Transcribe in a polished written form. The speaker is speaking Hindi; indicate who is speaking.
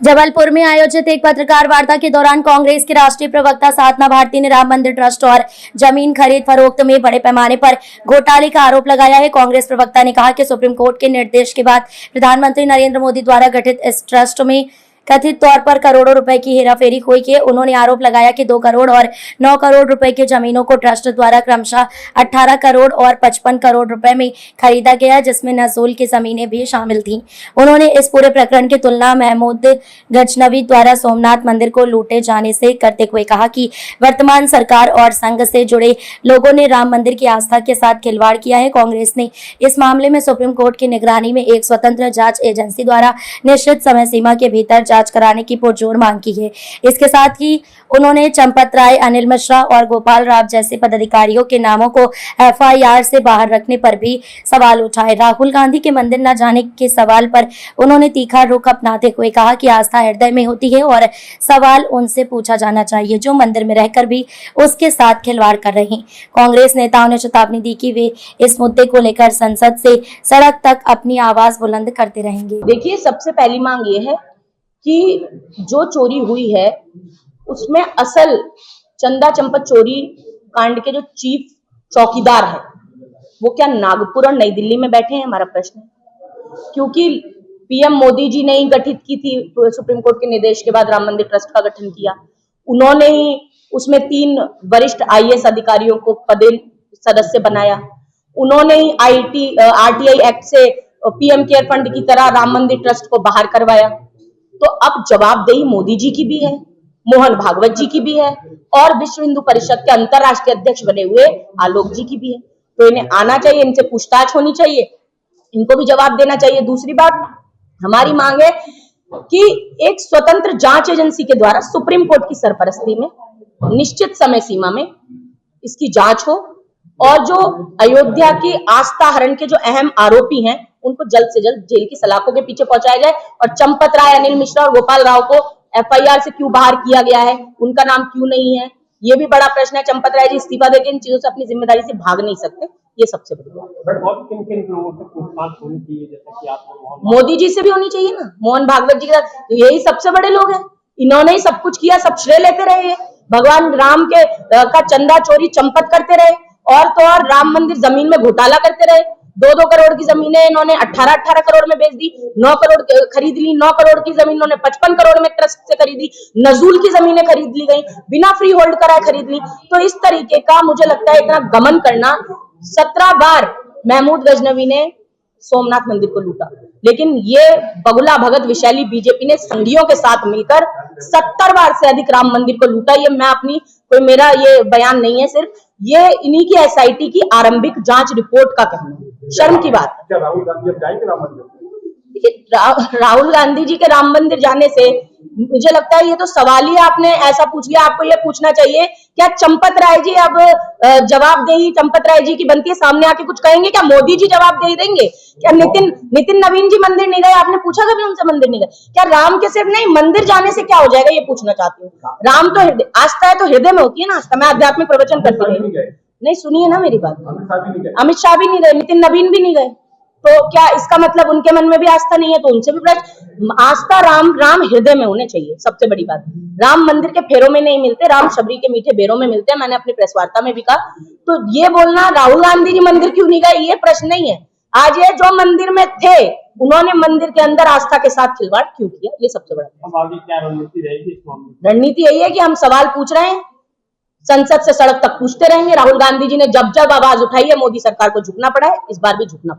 Speaker 1: जबलपुर में आयोजित एक पत्रकार वार्ता के दौरान कांग्रेस के राष्ट्रीय प्रवक्ता साधना भारती ने राम मंदिर ट्रस्ट और जमीन खरीद फरोख्त में बड़े पैमाने पर घोटाले का आरोप लगाया है। कांग्रेस प्रवक्ता ने कहा कि सुप्रीम कोर्ट के निर्देश के बाद प्रधानमंत्री नरेंद्र मोदी द्वारा गठित इस ट्रस्ट में कथित तौर पर करोड़ों रुपए की हेराफेरी हुई है। उन्होंने आरोप लगाया कि 2 करोड़ और 9 करोड़ रुपए की जमीनों को ट्रस्ट द्वारा क्रमशः 18 करोड़ और 55 करोड़ रुपए में खरीदा गया, जिसमें नजूल की जमीनें भी शामिल थीं। उन्होंने इस पूरे प्रकरण की तुलना महमूद गजनवी द्वारा सोमनाथ मंदिर को लूटे जाने से करते हुए कहा कि वर्तमान सरकार और संघ से जुड़े लोगों ने राम मंदिर की आस्था के साथ खिलवाड़ किया है। कांग्रेस ने इस मामले में सुप्रीम कोर्ट की निगरानी में एक स्वतंत्र जांच एजेंसी द्वारा निश्चित समय सीमा के भीतर जांच कराने की पुरजोर मांग की है। इसके साथ ही उन्होंने चंपत राय, अनिल मिश्रा और गोपाल राव जैसे पदाधिकारियों के नामों को एफआईआर से बाहर रखने पर भी सवाल उठाए। राहुल गांधी के मंदिर न जाने के सवाल पर उन्होंने तीखा रुख अपनाते हुए कहा कि आस्था हृदय में होती है और सवाल उनसे पूछा जाना चाहिए जो मंदिर में रहकर भी उसके साथ खिलवाड़ कर रहे हैं। कांग्रेस नेताओं ने चेतावनी दी कि वे इस मुद्दे को लेकर संसद से सड़क तक अपनी आवाज बुलंद करते रहेंगे।
Speaker 2: देखिए, सबसे पहली मांग ये है कि जो चोरी हुई है उसमें असल चंदा चंपत चोरी कांड के जो चीफ चौकीदार है वो क्या नागपुर और नई दिल्ली में बैठे हैं, हमारा प्रश्न है। क्योंकि पीएम मोदी जी ने ही गठित की थी, सुप्रीम कोर्ट के निर्देश के बाद राम मंदिर ट्रस्ट का गठन किया। उन्होंने ही उसमें 3 वरिष्ठ आईएएस अधिकारियों को पदेन सदस्य बनाया। उन्होंने ही आरटीआई एक्ट से पीएम केयर फंड की तरह राम मंदिर ट्रस्ट को बाहर करवाया। तो अब जवाबदेही मोदी जी की भी है, मोहन भागवत जी की भी है और विश्व हिंदू परिषद के अंतरराष्ट्रीय अध्यक्ष बने हुए आलोक जी की भी है। तो इन्हें आना चाहिए, इनसे पूछताछ होनी चाहिए, इनको भी जवाब देना चाहिए। दूसरी बात, हमारी मांग है कि एक स्वतंत्र जांच एजेंसी के द्वारा सुप्रीम कोर्ट की सरपरस्ती में निश्चित समय सीमा में इसकी जांच हो और जो अयोध्या की आस्था हरण के जो अहम आरोपी हैं उनको जल्द से जल्द जेल की सलाखों के पीछे पहुंचाया जाए। और चंपत राय, अनिल मिश्रा और गोपाल राव को एफआईआर से क्यों बाहर किया गया है, उनका नाम क्यों नहीं है, ये भी बड़ा प्रश्न है। चंपत राय जी इस्तीफा देकर इन चीजों से अपनी जिम्मेदारी से भाग नहीं सकते, ये सबसे बड़ी बात। मोदी जी से भी होनी चाहिए ना, मोहन भागवत जी के साथ, यही सबसे बड़े लोग हैं, इन्होंने ही सब कुछ किया, सब श्रेय लेते रहे। भगवान राम के का चंदा चोरी चंपत करते रहे और तो और राम मंदिर जमीन में घोटाला करते रहे। 2-2 करोड़ की जमीनें इन्होंने 18-18 करोड़ में बेच दी, 9 करोड़ खरीद ली, 9 करोड़ की जमीन इन्होंने 55 करोड़ में ट्रस्ट से खरीदी, नजूल की जमीनें खरीद ली गई, बिना फ्री होल्ड कराए खरीद ली। तो इस तरीके का मुझे लगता है इतना गमन करना, 17 बार महमूद गजनवी ने सोमनाथ मंदिर को लूटा, लेकिन ये बगुला भगत विशैली बीजेपी ने संघियों के साथ मिलकर 70 बार से अधिक राम मंदिर को लूटा। ये मैं अपनी कोई मेरा ये बयान नहीं है, सिर्फ ये इन्हीं की एसआईटी की आरंभिक जांच रिपोर्ट का कहना है। शर्म की बात है।
Speaker 3: राहुल गांधी अब जाएंगे राम मंदिर?
Speaker 2: राहुल गांधी जी के राम मंदिर जाने से मुझे लगता है ये तो सवाल ही आपने ऐसा पूछ लिया। आपको ये पूछना चाहिए क्या चंपत राय जी अब जवाबदेही चंपत राय जी की बनती है, सामने आके कुछ कहेंगे? क्या मोदी जी जवाबदेही देंगे? क्या नितिन नवीन जी मंदिर नहीं गए? आपने पूछा कभी उनसे मंदिर नहीं गए? क्या राम के सिर्फ नहीं, मंदिर जाने से क्या हो जाएगा, ये पूछना चाहती हूँ। राम तो आस्था है तो हृदय में होती है ना आस्था। मैं आध्यात्मिक प्रवचन करती रही, नहीं सुनिए ना मेरी बात। अमित शाह भी नहीं गए, नितिन नवीन भी नहीं गए, तो क्या इसका मतलब उनके मन में भी आस्था नहीं है? तो उनसे भी प्रश्न। आस्था राम हृदय में होने चाहिए, सबसे बड़ी बात। राम मंदिर के फेरों में नहीं मिलते, राम शबरी के मीठे बेरों में मिलते हैं, मैंने अपनी प्रेस वार्ता में भी कहा। तो ये बोलना राहुल गांधी जी मंदिर क्यों नहीं गए, ये प्रश्न नहीं है। आज ये जो मंदिर में थे उन्होंने मंदिर के अंदर आस्था के साथ खिलवाड़ क्यों किया, ये सबसे बड़ा।
Speaker 3: आगे क्या रणनीति रहेगी इस मामले?
Speaker 2: रणनीति यही है कि हम सवाल पूछ रहे हैं, संसद से सड़क तक पूछते रहेंगे। राहुल गांधी जी ने जब आवाज उठाई है मोदी सरकार को झुकना पड़ा है, इस बार भी झुकना पड़ा।